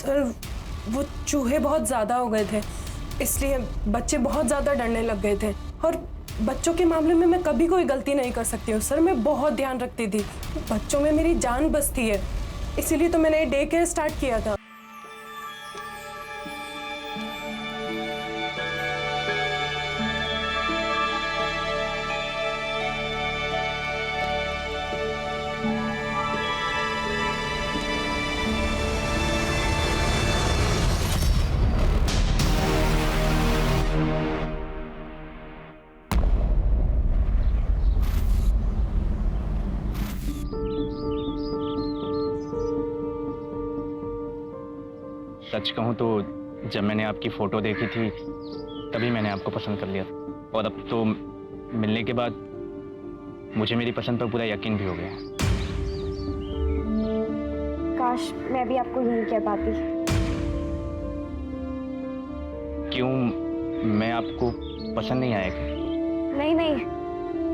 Sir वो चूहे बहुत ज़्यादा हो गए थे, इसलिए बच्चे बहुत ज़्यादा डरने लग गए थे। और बच्चों के मामले में मैं कभी कोई गलती नहीं कर सकती हूँ सर, मैं बहुत ध्यान रखती थी। बच्चों में मेरी जान बसती है, इसीलिए तो मैंने डे केयर स्टार्ट किया था। सच कहूँ तो जब मैंने आपकी फ़ोटो देखी थी तभी मैंने आपको पसंद कर लिया था, और अब तो मिलने के बाद मुझे मेरी पसंद पर पूरा यकीन भी हो गया। काश मैं भी आपको यही कह पाती। क्यों, मैं आपको पसंद नहीं आया क्या? नहीं नहीं,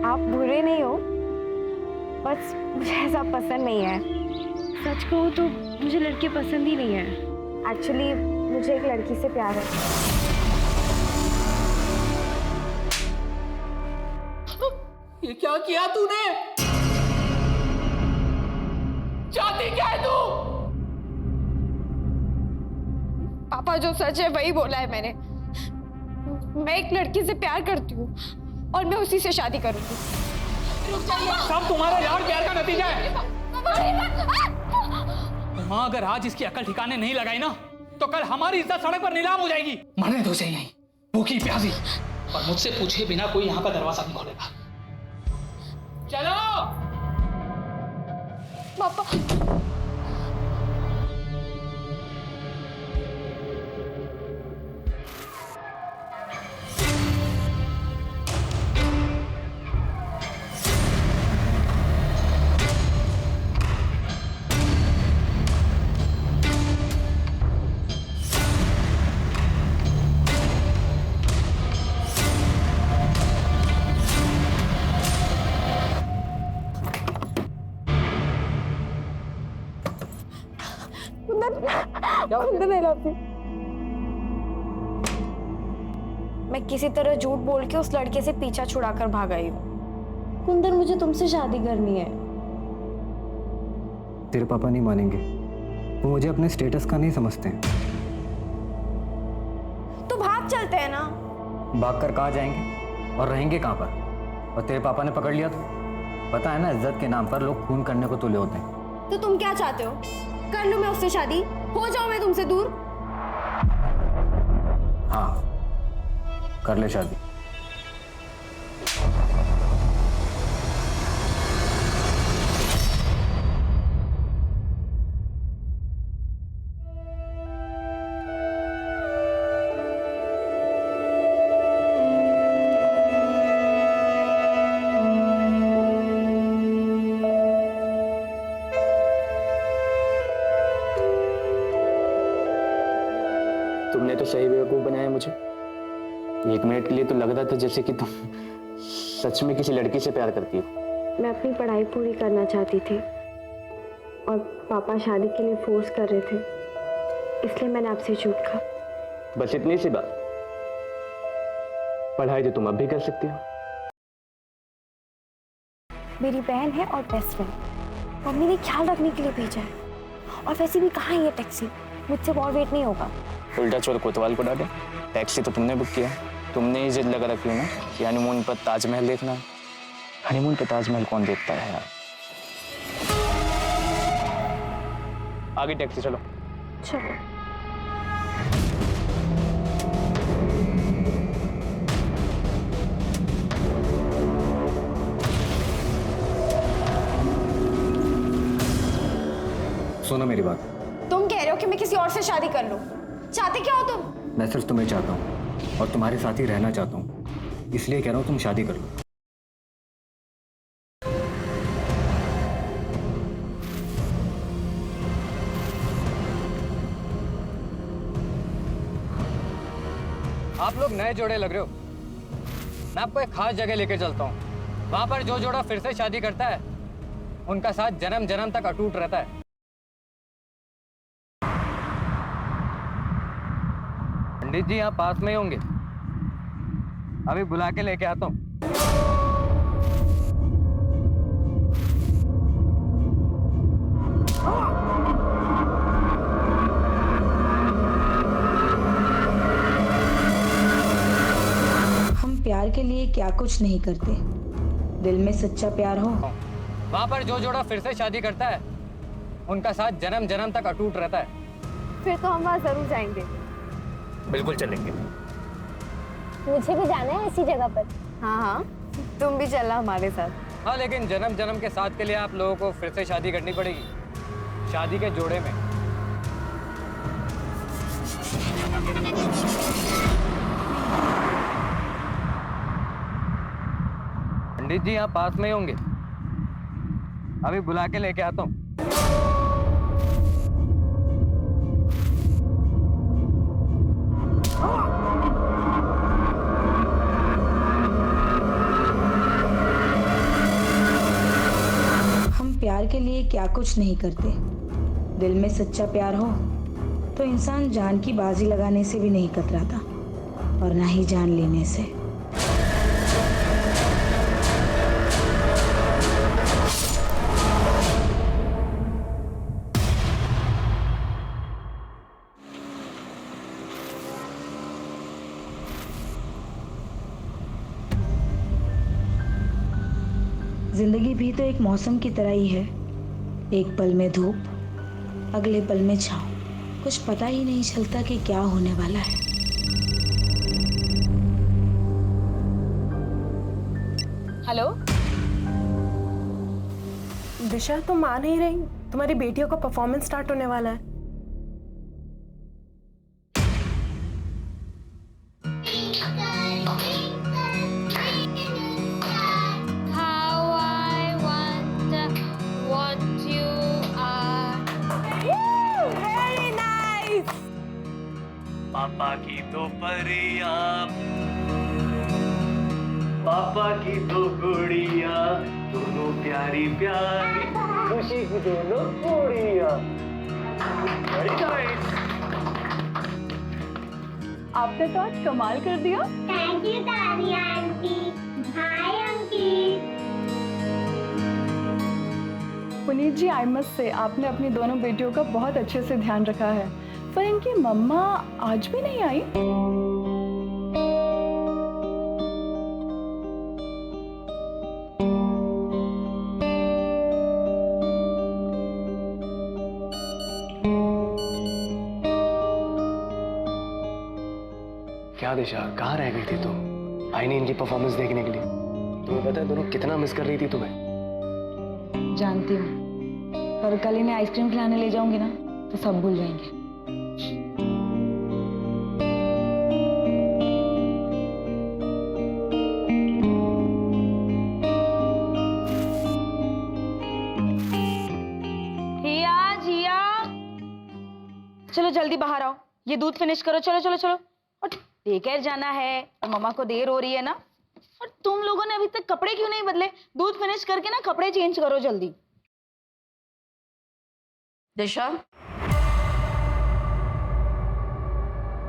आप बुरे नहीं हो, बस मुझे ऐसा पसंद नहीं है। सच कहूँ तो मुझे लड़के पसंद ही नहीं है। एक्चुअली मुझे एक लड़की से प्यार है। ये क्या किया तूने? चाहती क्या है तू? पापा जो सच है वही बोला है मैंने। मैं एक लड़की से प्यार करती हूँ और मैं उसी से शादी करूंगी। सब तुम्हारा यार प्यार का नतीजा है। माँ अगर आज इसकी अकल ठिकाने नहीं लगाई ना तो कल हमारी इज्जत सड़क पर नीलाम हो जाएगी। मरने दो उसे यहीं, भूखी प्यासी, और मुझसे पूछे बिना कोई यहाँ का दरवाजा नहीं खोलेगा। चलो पापा। मैं किसी तरह झूठ बोल के उस लड़के से पीछा छुड़ाकर भाग आई हूँ। कुंदन, मुझे तुमसे शादी करनी है। तेरे पापा नहीं मानेंगे, वो मुझे अपने स्टेटस का नहीं समझते हैं। तो भाग चलते हैं ना। भाग कर कहाँ जाएंगे और रहेंगे कहाँ पर? और तेरे पापा ने पकड़ लिया तो पता है ना, इज्जत के नाम पर लोग खून करने को तुले होते हैं। तो तुम क्या चाहते हो? कर लूं मैं उससे शादी? हो जाऊं मैं तुमसे दूर? हाँ, कर ले शादी। तुमने तो सही बेवकूफ़ बनाया मुझे। एक मिनट के लिए तो लग रहा था जैसे कि तुम सच में किसी लड़की से प्यार करती हो। मैं अपनी पढ़ाई पूरी करना चाहती थी और पापा शादी के लिए फोर्स कर रहे थे, इसलिए मैंने आपसे झूठ कहा। बस इतनी सी बात। पढ़ाई तो तुम अब भी कर सकती हो। मेरी बहन है और बेस्ट फ्रेंड, मम्मी ने ख्याल रखने के लिए भेजा है। और वैसे भी कहाँ है ये टैक्सी? मुझसे और वेट नहीं होगा। उल्टा चोर कोतवाल को डाले। टैक्सी तो तुमने बुक किया, तुमने ही जिद लगा रखी हो ना कि हनीमून पर ताजमहल देखना। हनीमून पर ताजमहल कौन देखता है यार? आगे टैक्सी चलो। चलो। सुनो मेरी बात। तुम कह रहे हो कि मैं किसी और से शादी कर लूं? चाहते क्या हो तुम? मैं सिर्फ तुम्हें चाहता हूँ और तुम्हारे साथ ही रहना चाहता हूँ, इसलिए कह रहा हूँ तुम शादी कर लो। आप लोग नए जोड़े लग रहे हो। मैं आपको एक खास जगह लेके चलता हूँ। वहां पर जो जोड़ा फिर से शादी करता है उनका साथ जन्म जन्म तक अटूट रहता है। पंडित जी यहाँ पास में ही होंगे, अभी बुला के लेके आता हूँ। हम प्यार के लिए क्या कुछ नहीं करते, दिल में सच्चा प्यार हो। वहाँ पर जो जोड़ा फिर से शादी करता है उनका साथ जन्म जन्म तक अटूट रहता है। फिर तो हम वहाँ जरूर जाएंगे। बिल्कुल चलेंगे। मुझे भी जाना है ऐसी जगह पर। हाँ हाँ, तुम भी चलना हमारे साथ। हाँ, लेकिन जन्म जन्म के साथ के लिए आप लोगों को फिर से शादी करनी पड़ेगी, शादी के जोड़े में। पंडित जी यहाँ पास में ही होंगे, अभी बुला के लेके आता हूँ। हम प्यार के लिए क्या कुछ नहीं करते, दिल में सच्चा प्यार हो तो इंसान जान की बाजी लगाने से भी नहीं कतराता, और ना ही जान लेने से। जिंदगी भी तो एक मौसम की तरह ही है, एक पल में धूप, अगले पल में छाँव। कुछ पता ही नहीं चलता कि क्या होने वाला है। हेलो दिशा, तुम आ नहीं रही? तुम्हारी बेटियों का परफॉर्मेंस स्टार्ट होने वाला है। पापा की दो परियां, पापा की दो गुड़िया, दोनों प्यारी प्यारी, खुशी की दोनों गुड़िया। Very nice. आपने तो आज कमाल कर दिया। थैंक यू दादी aunty. Hi Ankit. Puneet ji, I must say आपने अपनी दोनों बेटियों का बहुत अच्छे से ध्यान रखा है, पर इनकी मम्मा आज भी नहीं आई। क्या दिशा, कहाँ रह गई थी तुम? आई नहीं इनकी परफॉर्मेंस देखने के लिए? तुम्हें पता है दोनों कितना मिस कर रही थी तुम्हें? जानती हूँ, पर कल इन्हें आइसक्रीम खिलाने ले जाऊंगी ना तो सब भूल जाएंगे। चलो जल्दी बाहर आओ, ये दूध फिनिश करो। चलो चलो चलो। और डेकेयर जाना है और मम्मा को देर हो रही है ना। और तुम लोगों ने अभी तक कपड़े क्यों नहीं बदले? दूध फिनिश करके ना कपड़े चेंज करो जल्दी। दिशा,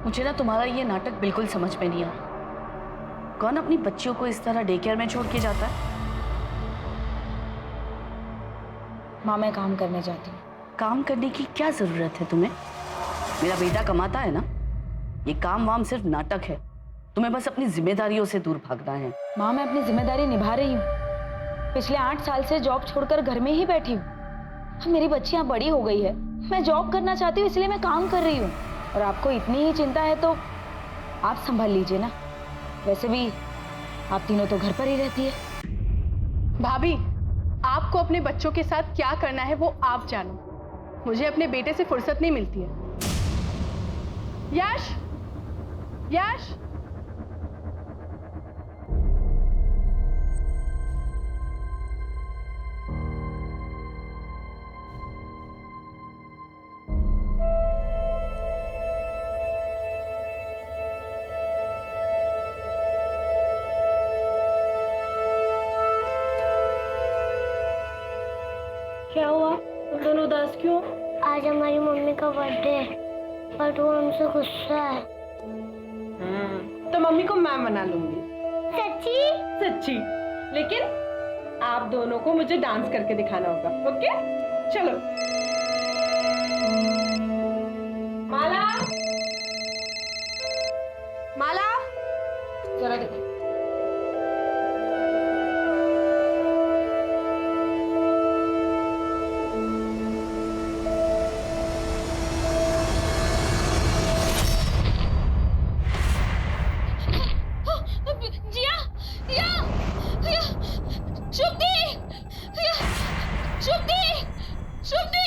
मुझे ना तुम्हारा ये नाटक बिल्कुल समझ में नहीं आ रहा। कौन अपनी बच्चियों को इस तरह डे केयर में छोड़ के जाता है? माँ, मैं काम करने जाती हूँ। काम करने की क्या जरूरत है तुम्हें? मेरा बेटा कमाता है ना। ये काम वाम सिर्फ नाटक है, तुम्हें बस अपनी जिम्मेदारियों से दूर भागना है। माँ, मैं अपनी जिम्मेदारी निभा रही हूँ। पिछले 8 साल से जॉब छोड़कर घर में ही बैठी हूँ। मेरी बच्चियाँ बड़ी हो गई है, मैं जॉब करना चाहती हूँ, इसलिए मैं काम कर रही हूँ। और आपको इतनी ही चिंता है तो आप संभाल लीजिए ना। वैसे भी आप तीनों तो घर पर ही रहती है। भाभी, आपको अपने बच्चों के साथ क्या करना है वो आप जानो। मुझे अपने बेटे से फुर्सत नहीं मिलती है। यश, यश, क्या हुआ? तुम दोनों उदास क्यों? आज हमारी मम्मी का बर्थडे है और वो हमसे गुस्सा है। मम्मी को मैं मना लूंगी। सच्ची? सच्ची। लेकिन आप दोनों को मुझे डांस करके दिखाना होगा, ओके? चलो। माला, माला, जरा देखो। जिया, जिया, जिया, शुभदी, जिया, शुभदी, शुभदी।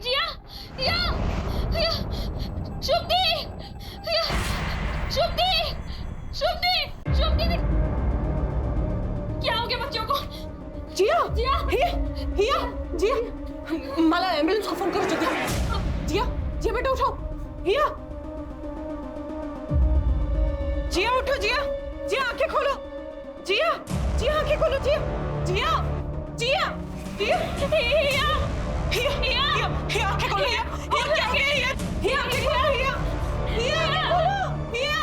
जिया, जिया, जिया, शुभदी, जिया, शुभदी, शुभदी, शुभदी। क्या हो गया बच्चों को? जिया, जिया, हिया, हिया, जिया, माला एम्बुलेंस को फोन करो जल्दी। जिया, जिया बेटा उठो। हिया, जिया उठो। जिया, जिया आंखें खोलो। जिया, जिया आंखें खोलो। जिया, जिया, जिया, जिया, हिया, हिया, हिया, हिया आंखें खोलो। हिया, हिया क्या किया? हिया, हिया आंखें खोलो। हिया, हिया आंखें खोलो। हिया,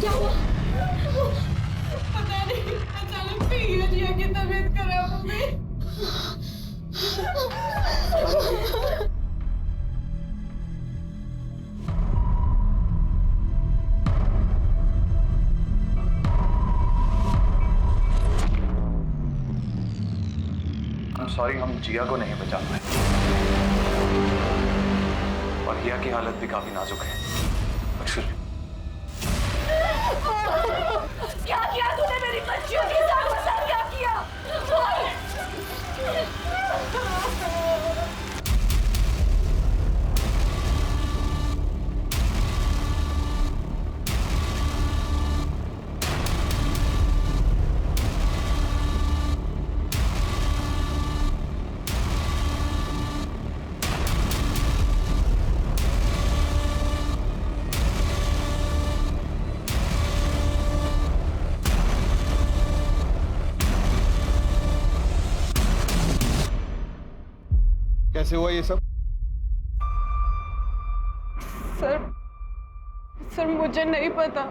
क्या हुआ? पता नहीं, अचानक से हिया जिया की तबीयत खराब हो गई। सॉरी, हम जिया को नहीं बचा पाए और हिया की हालत भी काफी नाजुक है। एक्चुअली क्या किया तूने मेरी बच्चियों के साथ? बता क्या किया? कैसे हुआ ये सब? सर मुझे नहीं पता।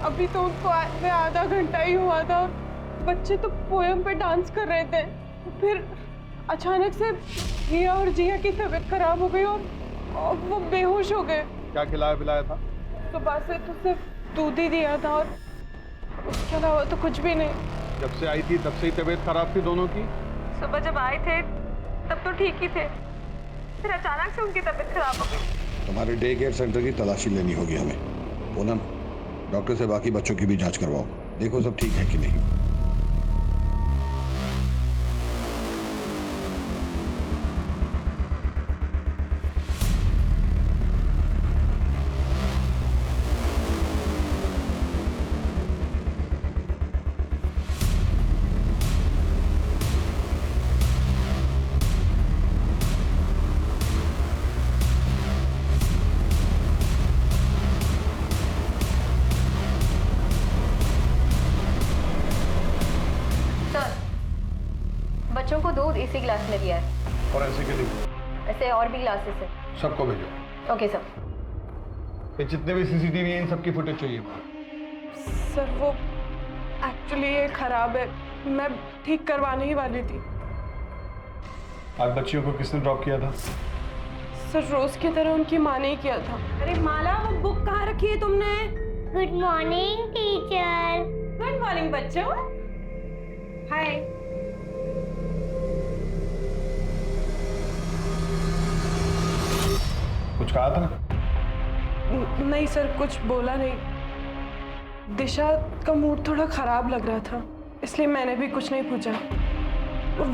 अभी तो उनको आए आधा घंटा ही हुआ था। बच्चे तो पोयम पे डांस कर रहे थे, फिर अचानक से हिया और जिया की तबीयत खराब हो गई और वो बेहोश हो गए। क्या खिलाया पिलाया था? सुबह से तो सिर्फ दूध ही दिया था और उसके अलावा तो कुछ भी नहीं। जब से आई थी तब से ही तबीयत खराब थी दोनों की? सुबह जब आए थे तब तो ठीक ही थे, फिर अचानक से उनकी तबीयत खराब हो गई। तुम्हारे डे केयर सेंटर की तलाशी लेनी होगी हमें। पूनम, डॉक्टर से बाकी बच्चों की भी जांच करवाओ, देखो सब ठीक है कि नहीं। बच्चों को दूध इसी ग्लास में दिया है और ऐसे के लिए ऐसे और भी ग्लासेस है। सबको भेजो। Okay sir. ये जितने भी सीसीटीवी हैं इन सबकी फुटेज चाहिए। सर वो एक्चुअली ये खराब है, मैं ठीक करवाने ही वाली थी। आज बच्चियों को किसने ड्रॉप किया था? सर रोज की तरह उनकी माँ ने ही किया था। अरे माला, वो बुक कहाँ रखी है तुमने? Good morning teacher. Good morning बच्चों। हाय। कुछ कहा था? नहीं सर, कुछ बोला नहीं। दिशा का मूड थोड़ा खराब लग रहा था, इसलिए मैंने भी कुछ नहीं पूछा।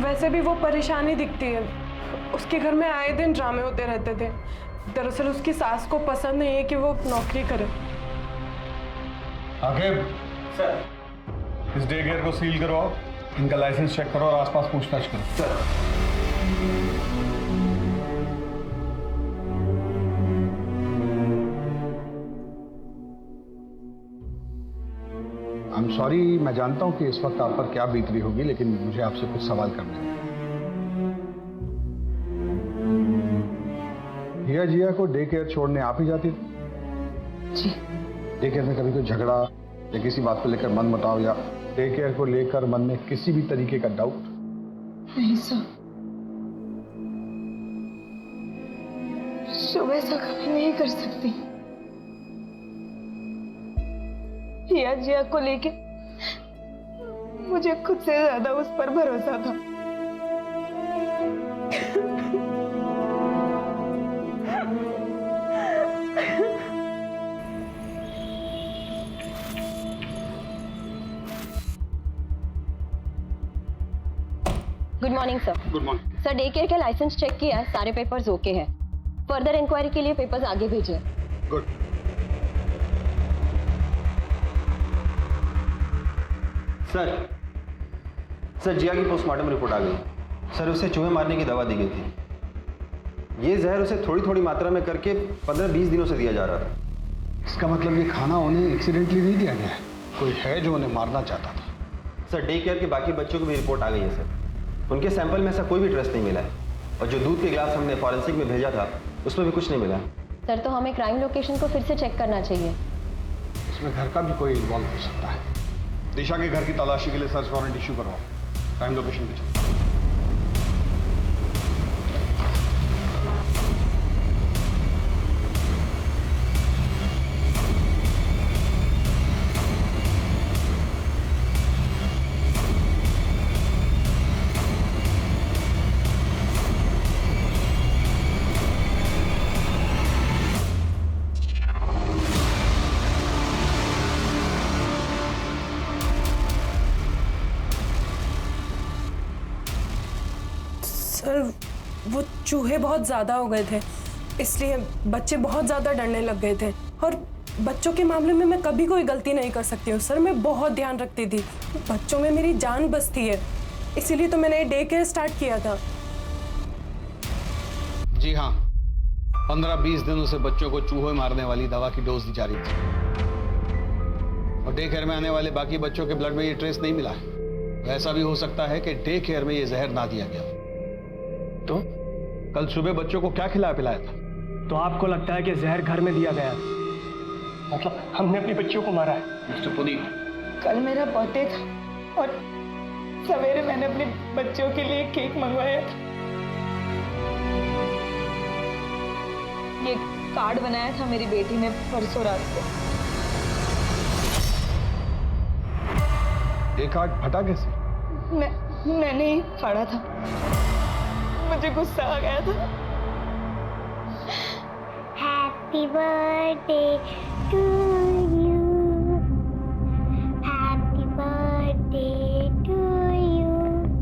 वैसे भी वो परेशानी दिखती है, उसके घर में आए दिन ड्रामे होते रहते थे। दरअसल उसकी सास को पसंद नहीं है कि वो नौकरी करे। आगे सर, इस डे केयर को सील करवाओ, इनका लाइसेंस चेक करो और आसपास पूछताछ करो। सर। आई एम सॉरी, मैं जानता हूँ कि इस वक्त आप पर क्या बीत रही होगी, लेकिन मुझे आपसे कुछ सवाल करने हैं। हिया जिया को डे केयर छोड़ने आप ही जाती थी? जी। डे केयर में कभी कोई झगड़ा या किसी बात को लेकर मन मुटाव या डे केयर को लेकर मन में किसी भी तरीके का डाउट? नहीं सर, शुभ ऐसा कभी नहीं कर सकती। हिया जिया को लेके मुझे खुद से ज्यादा उस पर भरोसा था। Good morning sir. Good morning sir, day care का लाइसेंस चेक किया है, सारे पेपर्स ओके हैं। फर्दर इंक्वायरी के लिए पेपर्स आगे भेजिए। गुड। सर जिया की पोस्टमार्टम रिपोर्ट आ गई। सर, उसे चूहे मारने की दवा दी गई थी। ये जहर उसे थोड़ी थोड़ी मात्रा में करके 15-20 दिनों से दिया जा रहा था। इसका मतलब ये खाना उन्हें एक्सीडेंटली नहीं दिया गया है, कोई है जो उन्हें मारना चाहता था। सर, डे केयर के बाकी बच्चों की भी रिपोर्ट आ गई है सर। उनके सैंपल में ऐसा कोई भी ट्रेस नहीं मिला है, और जो दूध के गिलास हमने फॉरेंसिक में भेजा था उसमें भी कुछ नहीं मिला। सर, तो हमें क्राइम लोकेशन को फिर से चेक करना चाहिए। इसमें घर का भी कोई इन्वॉल्व हो सकता है। दिशा के घर की तलाशी के लिए सर्च वारंट इशू करवाओ। क्राइम लोकेशन पे चलो। सर, वो चूहे बहुत ज़्यादा हो गए थे, इसलिए बच्चे बहुत ज़्यादा डरने लग गए थे। और बच्चों के मामले में मैं कभी कोई गलती नहीं कर सकती हूँ सर, मैं बहुत ध्यान रखती थी। बच्चों में मेरी जान बसती है, इसीलिए तो मैंने डे केयर स्टार्ट किया था। जी हाँ, 15-20 दिनों से बच्चों को चूहे मारने वाली दवा की डोज दी जा रही थी, और डे केयर में आने वाले बाकी बच्चों के ब्लड में ये ट्रेस नहीं मिला है। ऐसा भी हो सकता है कि डे केयर में ये जहर ना दिया गया। तो कल सुबह बच्चों को क्या खिलाया पिलाया था? तो आपको लगता है कि जहर घर में दिया गया, मतलब हमने अपनी बच्चियों को मारा है? मिस्टर पुनीत, कल मेरा बर्थडे था और सवेरे मैंने अपने बच्चों के लिए केक मंगवाया था। ये कार्ड बनाया था मेरी बेटी ने परसों रात को। ये कार्ड फटा कैसे? मैंने ही फाड़ा था, मुझे गुस्सा आ गया था। Happy birthday to you, happy birthday to you,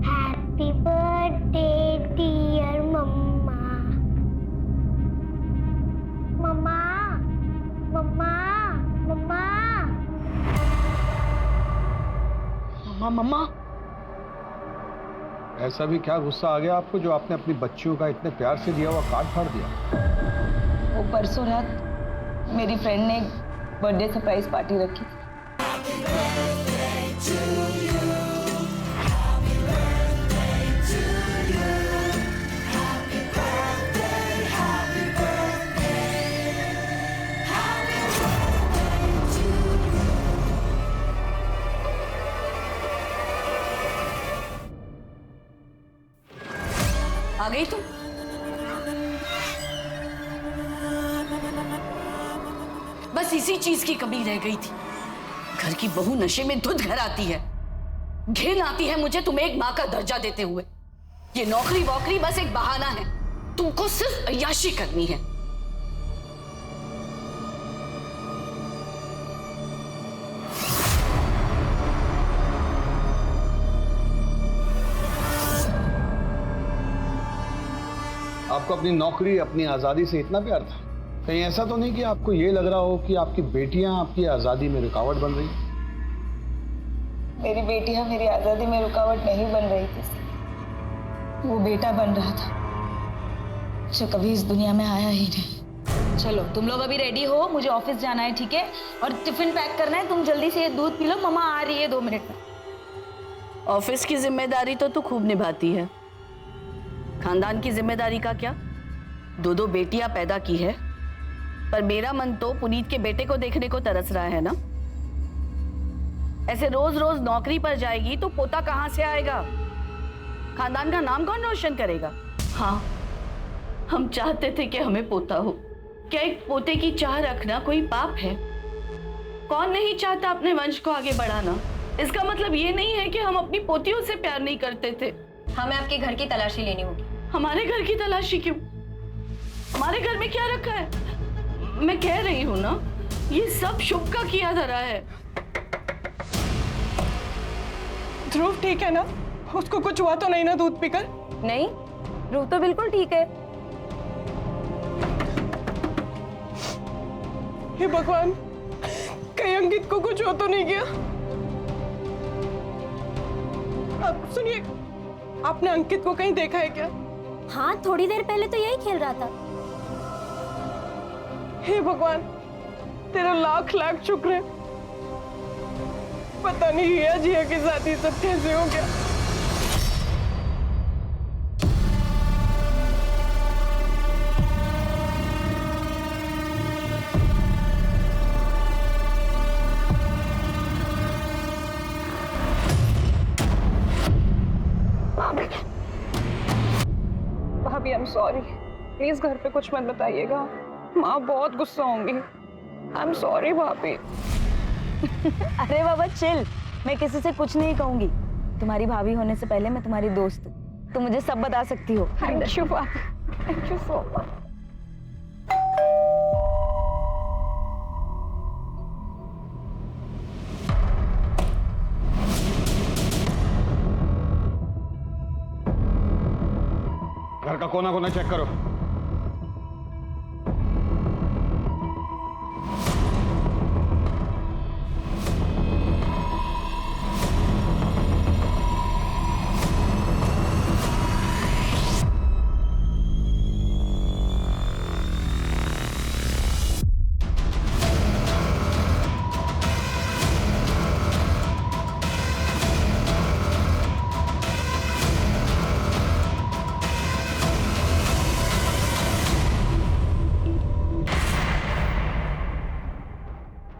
happy birthday dear mama. Mama mama mama mama mama. ऐसा भी क्या गुस्सा आ गया आपको जो आपने अपनी बच्चियों का इतने प्यार से दिया हुआ कार्ड फाड़ दिया? वो परसों रात मेरी फ्रेंड ने एक बर्थडे सरप्राइज पार्टी रखी थी। आ गई तुम? बस इसी चीज की कमी रह गई थी। घर की बहू नशे में धुत घर आती है, घिन आती है मुझे तुम्हें एक माँ का दर्जा देते हुए। ये नौकरी वोकरी बस एक बहाना है, तुमको सिर्फ अय्याशी करनी है। आपको अपनी नौकरी, अपनी आजादी से इतना प्यार था? कहीं ऐसा तो नहीं कि आपको ये लग रहा हो कि आपकी बेटियां आपकी आजादी में रुकावट बन रही? मेरी बेटियां मेरी आजादी में रुकावट नहीं बन रही थी, वो बेटा बन रहा था जो कभी इस दुनिया में आया ही नहीं। चलो तुम लोग अभी रेडी हो, मुझे ऑफिस जाना है, ठीक है? और टिफिन पैक करना है। तुम जल्दी से ये दूध पी लो, मम्मा आ रही है 2 मिनट में। ऑफिस की जिम्मेदारी तो तू खूब निभाती है, खानदान की जिम्मेदारी का क्या? 2 बेटियां पैदा की है, पर मेरा मन तो पुनीत के बेटे को देखने को तरस रहा है ना। ऐसे रोज रोज नौकरी पर जाएगी तो पोता कहाँ से आएगा? खानदान का नाम कौन रोशन करेगा? हाँ, हम चाहते थे कि हमें पोता हो। क्या एक पोते की चाह रखना कोई पाप है? कौन नहीं चाहता अपने वंश को आगे बढ़ाना? इसका मतलब ये नहीं है कि हम अपनी पोतियों से प्यार नहीं करते थे। हमें आपके घर की तलाशी लेनी होगी। हमारे घर की तलाशी क्यों? हमारे घर में क्या रखा है? मैं कह रही हूँ ना, ये सब शुभ का किया धरा है। ध्रुव ठीक है ना? उसको कुछ हुआ तो नहीं ना दूध पीकर? नहीं, ध्रुव तो बिल्कुल ठीक है। हे भगवान, कहीं अंकित को कुछ हो तो नहीं गया? अब सुनिए, आपने अंकित को कहीं देखा है क्या? हाँ, थोड़ी देर पहले तो यही खेल रहा था। हे भगवान, तेरा लाख लाख शुक्र है। पता नहीं हिया जिया के साथ ये सब कैसे हो गया। भाभी, आई एम सॉरी, प्लीज घर पे कुछ मत बताइएगा, माँ बहुत गुस्सा होंगी। आई एम सॉरी भाभी। अरे बाबा चिल, मैं किसी से कुछ नहीं कहूंगी। तुम्हारी भाभी होने से पहले मैं तुम्हारी दोस्त हूँ, तुम मुझे सब बता सकती हो। थैंक यू भाभी, थैंक यू सो मच। घर का कोना कोना चेक करो।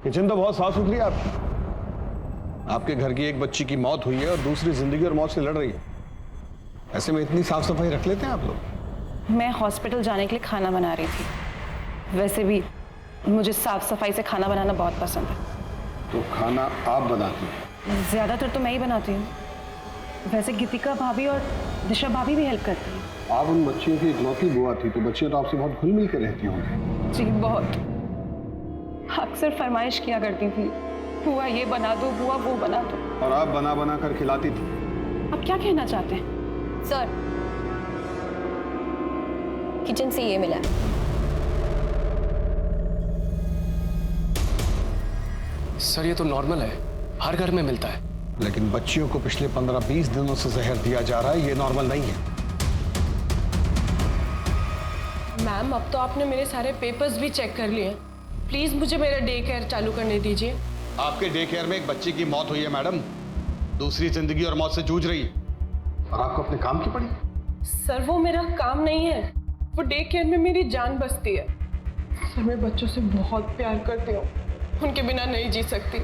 किचन तो बहुत साफ सुथरी है आपकी। आपके घर की एक बच्ची की मौत हुई है और दूसरी जिंदगी और मौत से लड़ रही है। ऐसे में इतनी साफ सफाई रख लेते हैं आप लोग? मैं हॉस्पिटल जाने के लिए खाना बना रही थी। वैसे भी मुझे साफ सफाई से खाना बनाना बहुत पसंद है। तो खाना आप बनाती हैं? ज्यादातर तो मैं ही बनाती हूँ। वैसे गीतिका भाभी और दिशा भाभी भी हेल्प करती हैं। आप उन बच्चियों की इकलौती बुआ थी, तो बच्चियां तो आपसे बहुत घुल मिल कर रहती होंगी। जी बहुत, अक्सर फरमाइश किया करती थी, बुआ ये बना दो, बुआ वो बना दो। और आप बना बना कर खिलाती थी। आप क्या कहना चाहते हैं? सर, किचन से ये मिला है। सर ये तो नॉर्मल है, हर घर में मिलता है। लेकिन बच्चियों को पिछले 15-20 दिनों से जहर दिया जा रहा है, ये नॉर्मल नहीं है। मैम, अब तो आपने मेरे सारे पेपर्स भी चेक कर लिए। प्लीज मुझे मेरा डे केयर चालू करने दीजिए। आपके डे केयर में एक बच्ची की मौत हुई है मैडम, दूसरी जिंदगी और मौत से जूझ रही है, और आपको अपने काम की पड़ी। सर वो मेरा काम नहीं है, वो डे केयर में मेरी जान बसती है। सर मैं बच्चों से बहुत प्यार करती हूँ, उनके बिना नहीं जी सकती।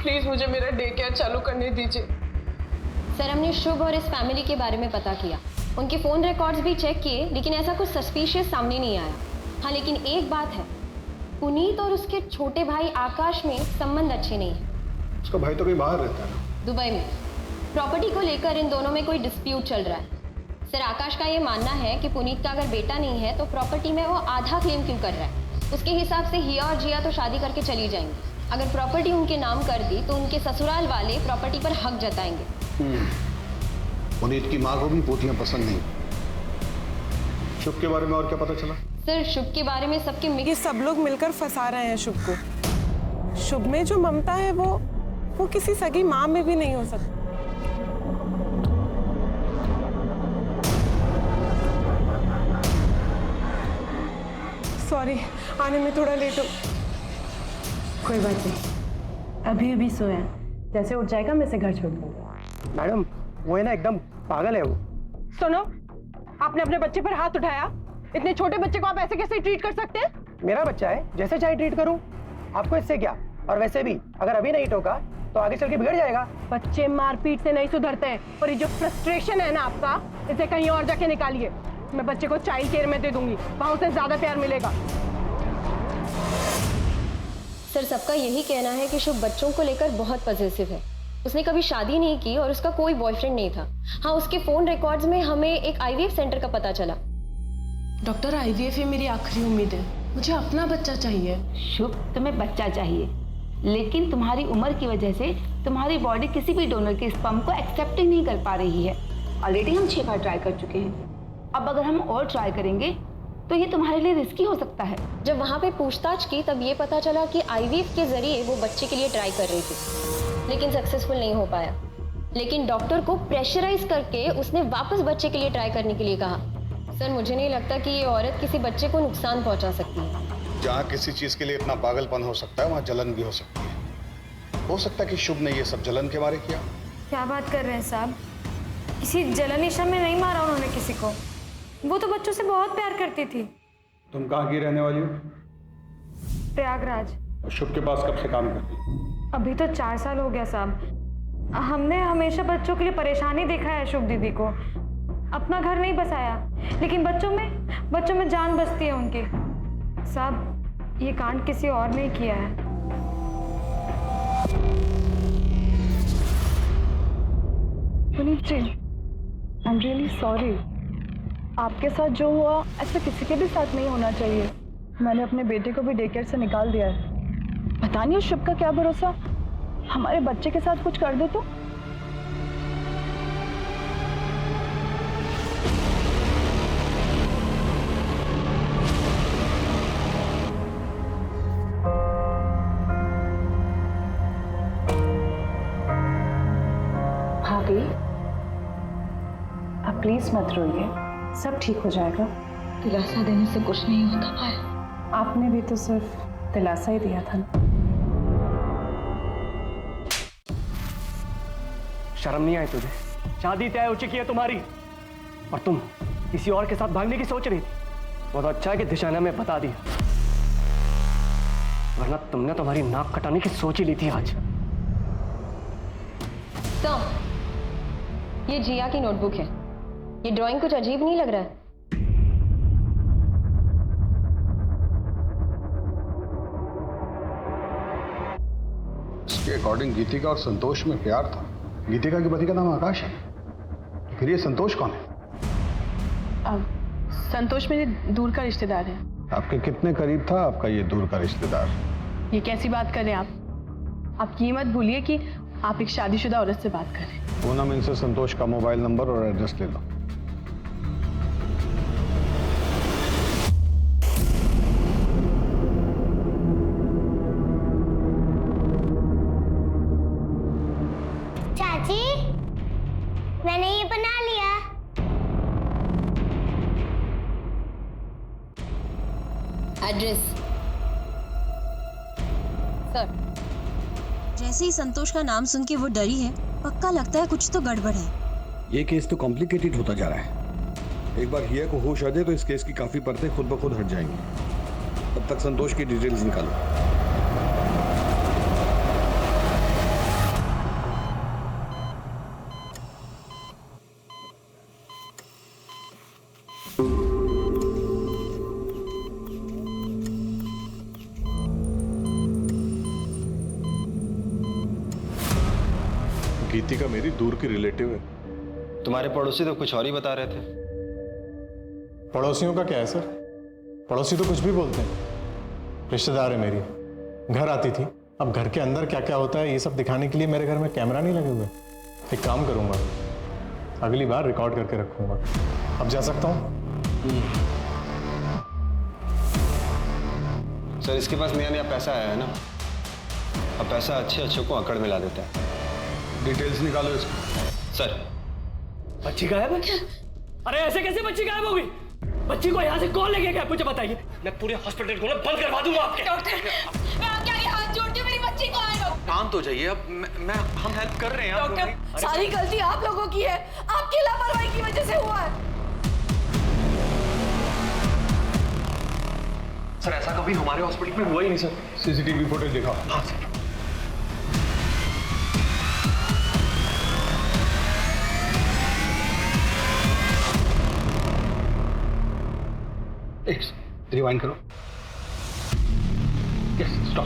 प्लीज मुझे मेरा डे केयर चालू करने दीजिए। सर, हमने शुभ और इस फैमिली के बारे में पता किया, उनके फोन रिकॉर्ड्स भी चेक किए, लेकिन ऐसा कुछ सस्पिशियस सामने नहीं आया। हाँ, लेकिन एक बात है, पुनीत और उसके छोटे भाई आकाश में संबंध अच्छे नहीं है। उसका भाई तो कहीं बाहर रहता है ना? दुबई में। प्रॉपर्टी को लेकर इन दोनों में कोई डिस्प्यूट चल रहा है। सर, आकाश का ये मानना है कि पुनीत का अगर बेटा नहीं है तो प्रॉपर्टी में वो आधा क्लेम क्यों कर रहा है। उसके हिसाब से हिया और जिया तो शादी करके चली जाएंगी। अगर प्रॉपर्टी उनके नाम कर दी तो उनके ससुराल वाले प्रॉपर्टी पर हक जताएंगे। पुनीत की माँ को भी पोतियां पसंद नहीं। शुभ के बारे में और क्या पता चला? सर, शुभ के बारे में सबके ये सब लोग मिलकर फंसा रहे हैं शुभ को। शुभ में जो ममता है वो किसी सगी माँ में भी नहीं हो सकती। सॉरी, आने में थोड़ा लेट हो। कोई बात नहीं, अभी अभी सोया, जैसे उठ जाएगा मैं इसे घर छोड़ दूंगा। मैडम वो है ना एकदम पागल है वो। सुनो, आपने अपने बच्चे पर हाथ उठाया। इतने छोटे बच्चे को आप ऐसे कैसे ट्रीट कर सकते हैं? मेरा बच्चा है, जैसे चाहे ट्रीट करूं, आपको इससे क्या। और वैसे भी अगर अभी नहीं टोका तो आगे चल के बिगड़ जाएगा। बच्चे मारपीट से नहीं सुधरते हैं, और ये जो फ्रस्ट्रेशन है ना आपका, इसे कहीं और जाके निकालिए। मैं बच्चे को चाइल्ड केयर में दे दूंगी, वहां उसे ज्यादा प्यार मिलेगा। सर, सबका यही कहना है कि शुभ बच्चों को लेकर बहुत पॉजिटिव है। उसने कभी शादी नहीं की और उसका कोई बॉयफ्रेंड नहीं था। हाँ, उसके फोन रिकॉर्ड्स में हमें एक IVF सेंटर का पता चला। डॉक्टर, IVF ही मेरी आखिरी उम्मीद है, मुझे अपना बच्चा चाहिए। शुभ, तुम्हें बच्चा चाहिए, लेकिन तुम्हारी उम्र की वजह से तुम्हारी बॉडी किसी भी डोनर के स्पर्म को एक्सेप्ट ही नहीं कर पा रही है। ऑलरेडी हम 6 बार ट्राई कर चुके हैं, अब अगर हम और ट्राई करेंगे तो ये तुम्हारे लिए रिस्की हो सकता है। जब वहाँ पे पूछताछ की तब ये पता चला कि IVF के जरिए वो बच्चे के लिए ट्राई कर रही थी, लेकिन सक्सेसफुल नहीं हो पाया। लेकिन डॉक्टर को प्रेशराइज करके उसने वापस बच्चे के लिए ट्राई करने के लिए कहा। सर, मुझे नहीं लगता कि ये औरत किसी बच्चे को नुकसान पहुंचा सकती है। जहाँ किसी चीज के लिए इतना पागलपन हो सकता है, वहाँ जलन भी हो सकती है। हो सकता है कि शुभ ने ये सब जलन के मारे किया। क्या बात कर रहे हैं साहब? किसी जलनिशा में नहीं मारा उन्होंने किसी को। वो तो बच्चों से बहुत प्यार करती थी। तुम कहाँ की रहने वाली हो? प्रयागराज। और शुभ के पास कब से काम करती हो? अभी तो 4 साल हो गया साहब। हमने हमेशा बच्चों के लिए परेशानी देखा है शुभ दीदी को। अपना घर नहीं बसाया, लेकिन बच्चों में जान बसती है उनकी। साहब, ये कांड किसी और ने किया है। Puneet ji, I am really sorry. आपके साथ जो हुआ ऐसा किसी के भी साथ नहीं होना चाहिए। मैंने अपने बेटे को भी डे केयर से निकाल दिया है। पता नहीं उस शुभ का क्या भरोसा, हमारे बच्चे के साथ कुछ कर दे तो। भाभी, आप प्लीज मत रोइए, सब ठीक हो जाएगा। दिलासा देने से कुछ नहीं होता भाई। आपने भी तो सिर्फ दिलासा ही दिया था। शर्म नहीं आई तुझे? शादी तय हो चुकी है तुम्हारी और तुम किसी और के साथ भागने की सोच रही थी। बहुत अच्छा है कि दिशा ने हमें बता दिया, वरना तुमने तुम्हारी नाक कटाने की सोच ही ली थी आज। तो ये जिया की नोटबुक है। ये ड्राइंग कुछ अजीब नहीं लग रहा है? इसके अकॉर्डिंग गीतिका और संतोष में प्यार था। गीतिका के पति का नाम आकाश है, फिर ये संतोष कौन है? संतोष मेरे दूर का रिश्तेदार है। आपके कितने करीब था आपका ये दूर का रिश्तेदार? ये कैसी बात कर रहे हैं आप ये मत भूलिए कि आप एक शादीशुदा औरत से बात कर रहे हैं। पूनम, इनसे संतोष का मोबाइल नंबर और एड्रेस ले लो। चाची, मैंने ये बना लिया। Address sir. जैसे ही संतोष का नाम सुन के वो डरी है, पक्का लगता है कुछ तो गड़बड़ है। ये केस तो कॉम्प्लिकेटेड होता जा रहा है। एक बार हिया को होश आ जाए तो इस केस की काफी परतें खुद ब खुद हट जाएंगी। तब तक संतोष की डिटेल्स निकालो। गीतिका मेरी दूर की रिलेटिव है। तुम्हारे पड़ोसी तो कुछ और ही बता रहे थे। पड़ोसियों का क्या है सर? पड़ोसी तो कुछ भी बोलते हैं। रिश्तेदार है मेरी, घर आती थी। अब घर के अंदर क्या क्या होता है ये सब दिखाने के लिए मेरे घर में कैमरा नहीं लगे हुए। एक काम करूंगा, अगली बार रिकॉर्ड करके रखूंगा। अब जा सकता हूँ? सर, इसके पास नया नया पैसा आया है ना, अब पैसा अच्छे अच्छों को अकड़ में ला देता है। डिटेल्स निकालो इसको। सर, बच्ची गायब है? अरे ऐसे कैसे बच्ची गायब हो गई? बच्ची को यहाँ से कौन लेके गया मुझे बताइए, मैं पूरे हॉस्पिटल को बंद करवा दूंगा आपके। डॉक्टर, मैं आपके आगे हाथ जोड़ती हूँ, मेरी बच्ची को आए। शांत हो जाइए, अब हम हेल्प कर रहे हैं। डॉक्टर, सारी गलती आप लोगों की है, आपकी लापरवाही की वजह से हुआ है। सर ऐसा कभी हमारे हॉस्पिटल में हुआ ही नहीं सर। सीसीटीवी फुटेज दिखाओ। हाँ सर। एक रिवाइंड करो। Yes, stop.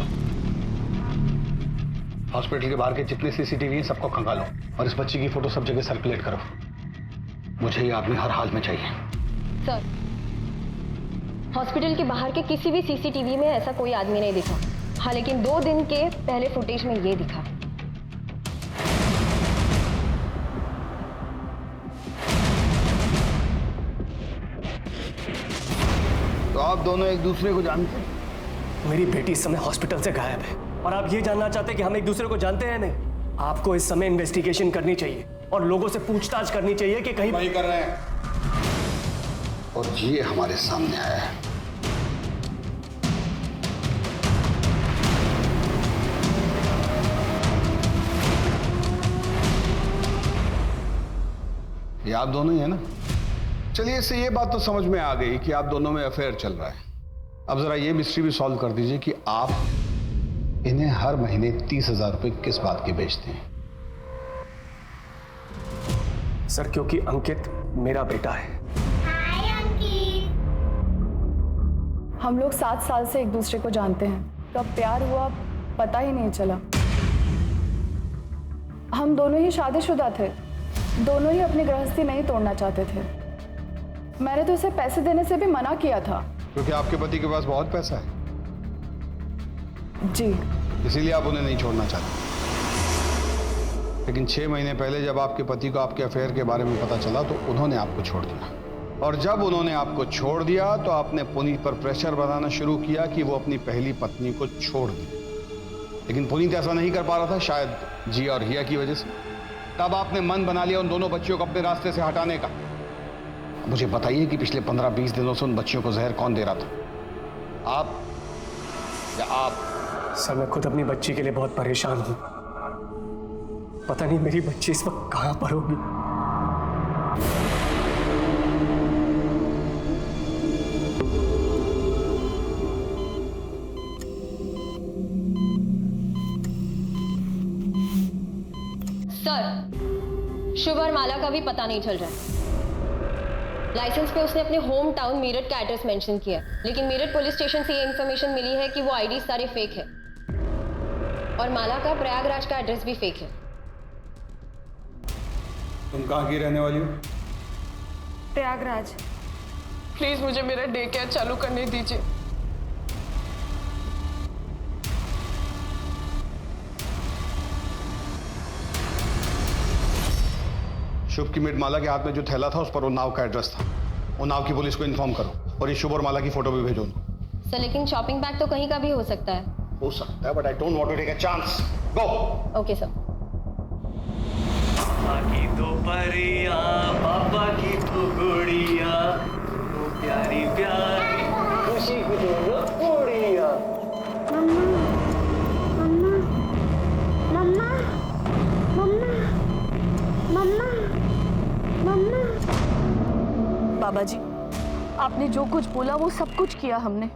हॉस्पिटल के बाहर के जितने सीसीटीवी हैं सबको खंगालो और इस बच्ची की फोटो सब जगह सर्कुलेट करो। मुझे ये आदमी हर हाल में चाहिए। सर, हॉस्पिटल के बाहर के किसी भी सीसीटीवी में ऐसा कोई आदमी नहीं दिखा। हाँ, लेकिन 2 दिन के पहले फुटेज में ये दिखा। तो आप दोनों एक दूसरे को जानते हैं? मेरी बेटी इस समय हॉस्पिटल से गायब है और आप ये जानना चाहते हैं कि हम एक दूसरे को जानते हैं? नहीं, आपको इस समय इन्वेस्टिगेशन करनी चाहिए और लोगों से पूछताछ करनी चाहिए कि कहीं वही कर रहे हैं। और ये हमारे सामने आया है। ये आप दोनों ही है ना? चलिए, इससे ये बात तो समझ में आ गई कि आप दोनों में अफेयर चल रहा है। अब जरा ये मिस्ट्री भी सॉल्व कर दीजिए कि आप इन्हें हर महीने 30,000 रुपए किस बात के बेचते हैं? सर, क्योंकि अंकित मेरा बेटा है। हम लोग 7 साल से एक दूसरे को जानते हैं। कब प्यार हुआ पता ही नहीं चला। हम दोनों ही शादीशुदा थे, दोनों ही अपनी गृहस्थी नहीं तोड़ना चाहते थे। मैंने तो इसे पैसे देने से भी मना किया था। क्योंकि आपके पति के पास बहुत पैसा है। जी, इसीलिए आप उन्हें नहीं छोड़ना चाहते। लेकिन 6 महीने पहले जब आपके पति को आपके अफेयर के बारे में पता चला तो उन्होंने आपको छोड़ दिया। और जब उन्होंने आपको छोड़ दिया तो आपने पुनीत पर प्रेशर बनाना शुरू किया कि वो अपनी पहली पत्नी को छोड़ दे। लेकिन पुनीत ऐसा नहीं कर पा रहा था, शायद जिया और हिया की वजह से। तब आपने मन बना लिया उन दोनों बच्चियों को अपने रास्ते से हटाने का। मुझे बताइए कि पिछले 15-20 दिनों से उन बच्चियों को जहर कौन दे रहा था, आप या आप? सर, मैं खुद अपनी बच्ची के लिए बहुत परेशान हूं। पता नहीं मेरी बच्ची इस वक्त कहां पर होगी। सर, शुभ और माला का भी पता नहीं चल रहा है। लाइसेंस पे उसने अपने होम टाउन मीरठ का एड्रेस मेंशन किया, लेकिन मीरठ पुलिस स्टेशन से ये इन्फॉर्मेशन मिली है कि वो आईडी सारे फेक है और माला का प्रयागराज का एड्रेस भी फेक है। तुम कहाँ की रहने वाली हो? प्रयागराज। प्लीज मुझे मेरा डे केयर चालू करने दीजिए। शुभ की मेड माला के हाथ में जो थैला था उस पर वो नाव का एड्रेस था। वो नाव की पुलिस को इन्फॉर्म करो और ये शुभ और माला की फोटो भी भेजो उनको। सर, लेकिन शॉपिंग बैग तो कहीं का भी हो सकता है। हो सकता है, but I don't want to take a chance. Go. Okay sir. पापा की तो परिया, पापा की तो गुड़िया, तो प्यारी प्यारी खुशी की दोनों गुड़िया। मम्मा, मम्मा, मम्मा, मम्मा। बाबा जी, आपने जो कुछ बोला वो सब कुछ किया हमने,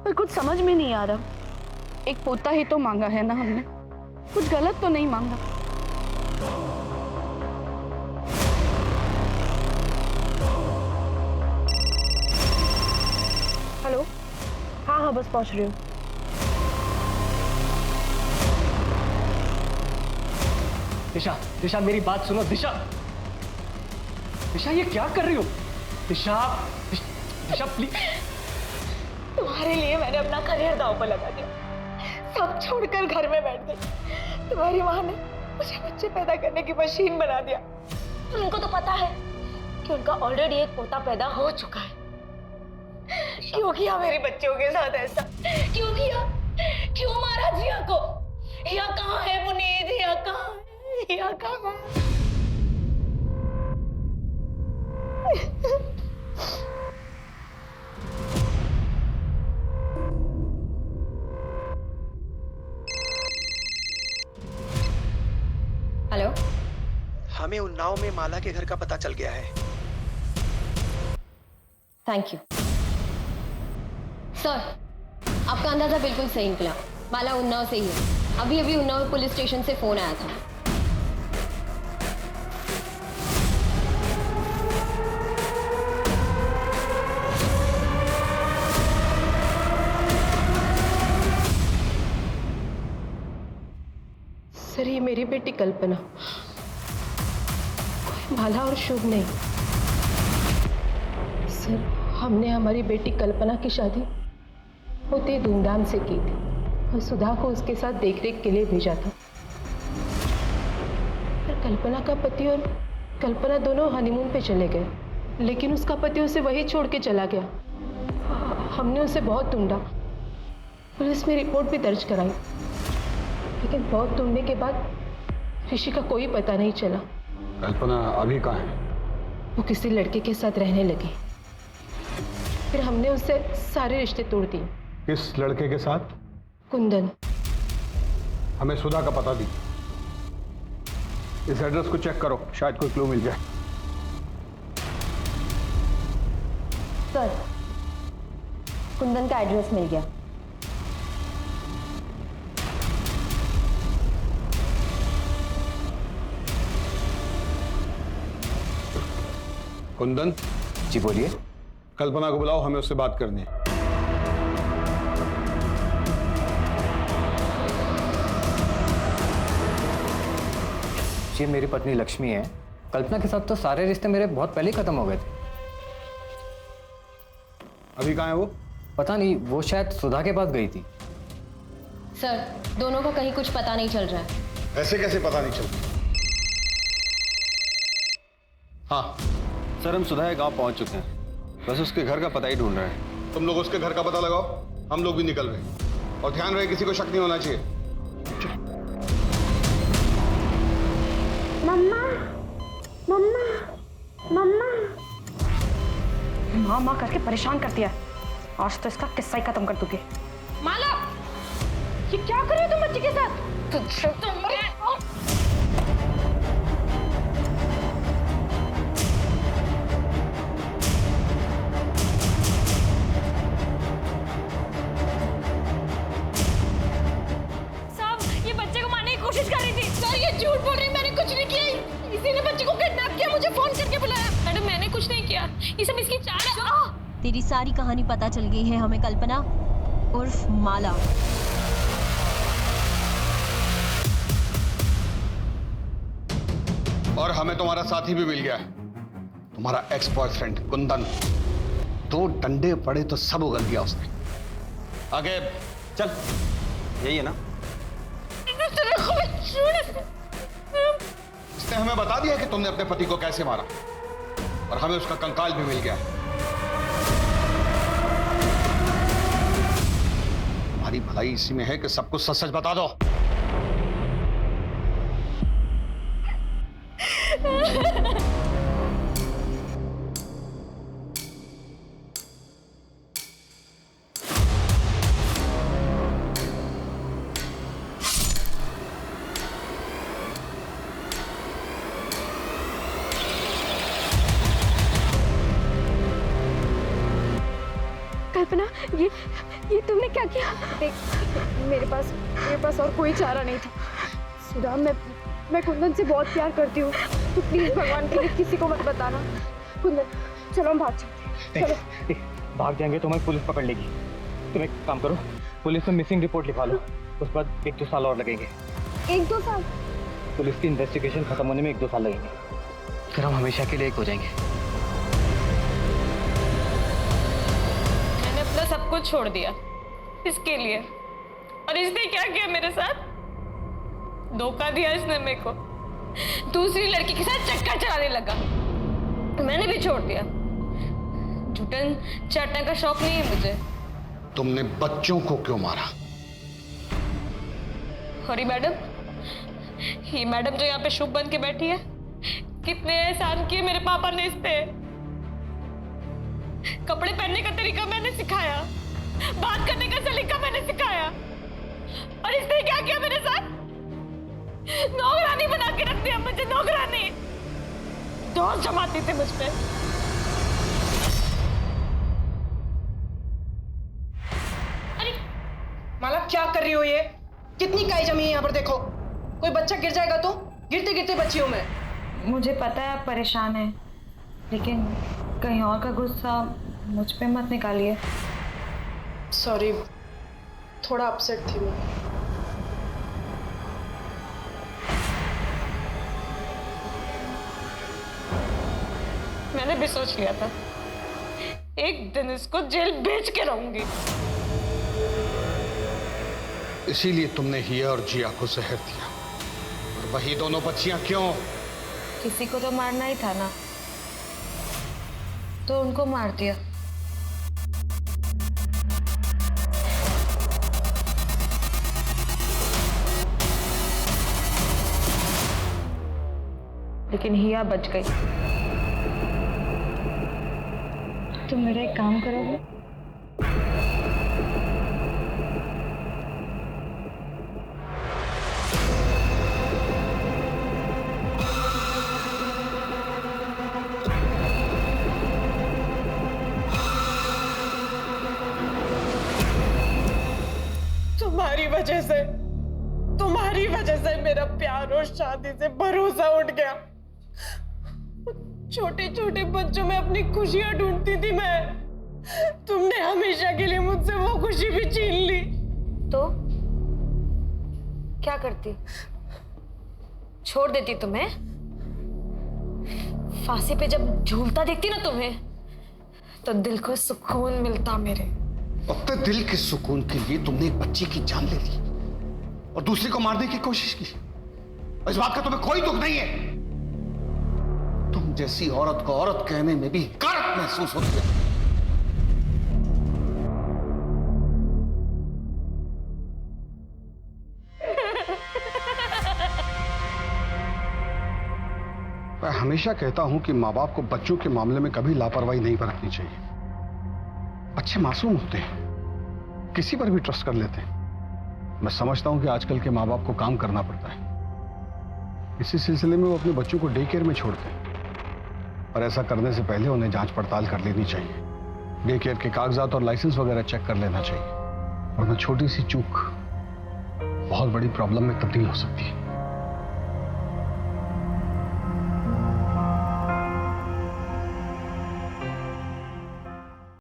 पर कुछ समझ में नहीं आ रहा। एक पोता ही तो मांगा है ना हमने, कुछ गलत तो नहीं मांगा। हेलो। हाँ हाँ, बस पहुंच रही हूँ। दिशा, दिशा मेरी बात सुनो। दिशा, दिशा ये क्या कर रही हो? दिशा, दिशा प्लीज। तुम्हारे लिए मैंने अपना करियर दांव पर लगा दिया, सब छोड़कर घर में बैठ गई। तुम्हारी माँ ने मुझे बच्चे पैदा करने की मशीन बना दिया। उनको तो पता है कि उनका ऑलरेडी एक पोता पैदा हो चुका है। क्यों किया मेरे बच्चों के साथ ऐसा? क्यों किया? क्यों मारा जिया को? हिया कहाँ है पुनीत? हिया कहाँ है? हिया कहाँ है? हमें उन्नाव में माला के घर का पता चल गया है। थैंक यू सर, आपका अंदाजा बिल्कुल सही निकला। माला उन्नाव से ही है। अभी अभी उन्नाव पुलिस स्टेशन से फोन आया था। सर ये मेरी बेटी कल्पना, कोई माला और शुभ नहीं। सर हमने हमारी बेटी कल्पना की शादी बहुत ही धूमधाम से की थी और सुधा को उसके साथ देखरेख के लिए भेजा था। पर कल्पना का पति और कल्पना दोनों हनीमून पे चले गए, लेकिन उसका पति उसे वहीं छोड़ के चला गया। हमने उसे बहुत ढूंढा, पुलिस में रिपोर्ट भी दर्ज कराई, लेकिन बहुत ढूंढने के बाद ऋषि का कोई पता नहीं चला। कल्पना अभी कहाँ है? वो किसी लड़के के साथ रहने लगी, फिर हमने उससे सारे रिश्ते तोड़ दिए। किस लड़के के साथ? कुंदन। हमें सुधा का पता दी। इस एड्रेस को चेक करो, शायद कोई क्लू मिल जाए। सर कुंदन का एड्रेस मिल गया। कुंदन। जी बोलिए। कल्पना को बुलाओ, हमें उससे बात करनी है। जी मेरी पत्नी लक्ष्मी है। कल्पना के साथ तो सारे रिश्ते मेरे बहुत पहले ही खत्म हो गए थे। अभी कहाँ है वो? पता नहीं, वो शायद सुधा के पास गई थी। सर दोनों का कहीं कुछ पता नहीं चल रहा है। ऐसे कैसे पता नहीं चलता? हाँ सर, हम सुधा के गांव पहुंच चुके हैं, बस उसके घर का पता ही ढूंढ रहे हैं। तुम लोग उसके घर का पता लगाओ, हम लोग भी निकल रहे हैं। और ध्यान रहे किसी को शक नहीं होना चाहिए। मम्मा मम्मा मम्मा। माँ माँ करके परेशान कर दिया। आज तो इसका किस्सा ही खत्म कर दूंगी। माला, ये क्या कर रही हो तुम बच्चे के साथ? साहब ये बच्चे को मारने की कोशिश कर रही थी। सर ये झूठ बोल रही, मैंने कुछ नहीं किया। इसी ने बच्चे को किडनैप किया, मुझे फोन करके बुलाया। मैडम मैंने कुछ नहीं किया, ये सब इसकी चाल है। तेरी सारी कहानी पता चल गई है हमें, कल्पना उर्फ माला। और हमें तुम्हारा साथी भी मिल गया है, तुम्हारा एक्स बॉयफ्रेंड कुंदन। 2 डंडे पड़े तो सब उगल दिया उसने। आगे चल, यही है ना? इसने हमें बता दिया कि तुमने अपने पति को कैसे मारा, और हमें उसका कंकाल भी मिल गया। हमारी भलाई इसी में है कि सब कुछ सच सच बता दो। कल्पना ये तुमने क्या किया? देख मेरे पास और कोई चारा नहीं था। सुधा मैं कुंदन से बहुत प्यार करती हूँ, तो प्लीज भगवान के लिए किसी को मत बताना। कुंदन चलो हम भाग चलते हैं। चलो। भाग जाएंगे तो हमें पुलिस पकड़ लेगी। तुम एक काम करो, पुलिस में मिसिंग रिपोर्ट लिखवा लो, उस बाद 1-2 साल और लगेंगे। 1-2 साल? पुलिस की इन्वेस्टिगेशन खत्म होने में 1-2 साल लगेंगे, फिर हम हमेशा के लिए एक हो जाएंगे। मैंने अपना सब कुछ छोड़ दिया इसके लिए, और इसने क्या किया मेरे साथ? धोखा दिया इसने मेरे को, दूसरी लड़की के साथ चक्कर चलाने लगा, तो मैंने भी छोड़ दिया। झूठन चाटने का शौक नहीं है मुझे। तुमने बच्चों को क्यों मारा? हरी मैडम, ये मैडम जो यहाँ पे शुभ बन के बैठी है, कितने एहसान किए मेरे पापा ने इस पे। कपड़े पहनने का तरीका मैंने सिखाया, बात करने का सलीका मैंने सिखाया, और इसने क्या किया मेरे साथ? नौकरानी बना के रख दिया मुझे, नौकरानी। रोज जमाती थी मुझ पे। माला क्या कर रही हो ये? कितनी काई जमी है यहाँ पर, देखो। कोई बच्चा गिर जाएगा तो गिरते गिरते बची हूँ मैं। मुझे पता है आप परेशान हैं, लेकिन कहीं और का गुस्सा मुझ पे मत निकालिए। सॉरी, थोड़ा अपसेट थी मैं। मैंने भी सोच लिया था एक दिन इसको जेल भेज के रहूंगी। इसीलिए तुमने हिया और जिया को जहर दिया। और वही दोनों बच्चियां क्यों? किसी को तो मारना ही था ना, तो उनको मार दिया। लेकिन हिया बच गई। तुम मेरा एक काम करोगे? तुम्हारी वजह से मेरा प्यार और शादी से भरोसा उठ गया। छोटे छोटे बच्चों में अपनी खुशियां ढूंढती थी मैं। तुमने हमेशा के लिए मुझसे वो खुशी भी छीन ली। तो क्या करती? छोड़ देती तुम्हें? फांसी पे जब झूलता देखती ना तुम्हें, तो दिल को सुकून मिलता मेरे। अपने दिल के सुकून के लिए तुमने एक बच्ची की जान ले ली और दूसरी को मारने की कोशिश की। इस बात का तुम्हें कोई दुख नहीं है? तुम जैसी औरत को औरत कहने में भी हकारत महसूस होती है। मैं हमेशा कहता हूं कि माँ बाप को बच्चों के मामले में कभी लापरवाही नहीं बरतनी चाहिए। बच्चे मासूम होते हैं, किसी पर भी ट्रस्ट कर लेते हैं। मैं समझता हूं कि आजकल के माँ बाप को काम करना पड़ता है, इसी सिलसिले में वो अपने बच्चों को डे केयर में छोड़ते हैं। और ऐसा करने से पहले उन्हें जांच पड़ताल कर लेनी चाहिए। डे केयर के कागजात और लाइसेंस वगैरह चेक कर लेना चाहिए, वरना छोटी सी चूक बहुत बड़ी प्रॉब्लम में तब्दील हो सकती है।